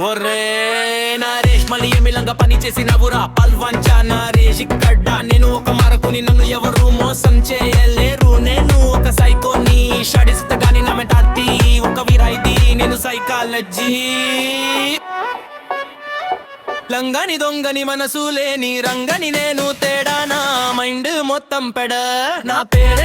ఒరే నరేష్ మళ్ళీ ఏమిలంగా పని చేసినవురా పల్వంచా నరేష్ ఇక్కడ నేను ఒక మరకుని నన్ను ఎవరు మోసం చేయలేరు నేను ఒక సైకోని షడిస్త గాని నా మెంటాలిటీ ఒక విరాయితీ నేను సైకాలజీ లంగని దొంగని మనసు లేని రంగని నేను తేడా నా మైండ్ మొత్తం పెడ నా పేరు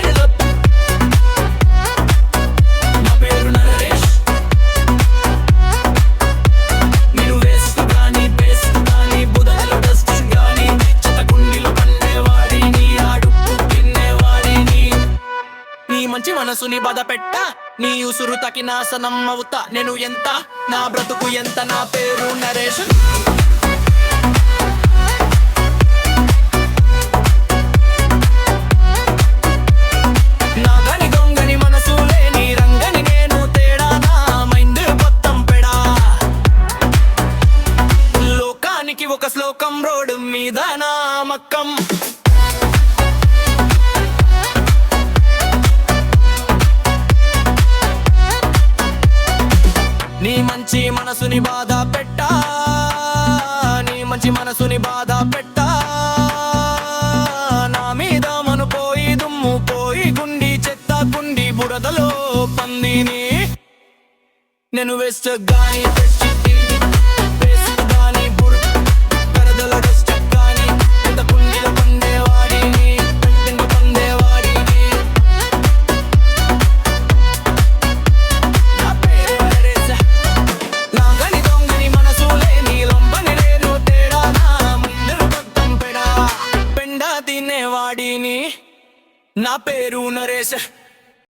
మంచి మనసుని బాధ పెట్ట నీ ఉసురు తకి నాశనం అవుతా నేను ఎంత నా బ్రతుకు ఎంత నా పేరు నరేష్ నాగని దొంగని మనసు లేని రంగని నేను తేడా నా మైండ్ మొత్తం పెడా లోకానికి ఒక శ్లోకం రోడ్డు మీద నా మక్కం నీ మంచి మనసుని బాధ పెట్టా నీ మంచి మనసుని బాధ పెట్టా నా మీద మను పోయి దుమ్ము పోయి గుండి చెత్త గుండి బురదలో పందిని నేను వేస్ట్ గాని నా పేరు నరేష్.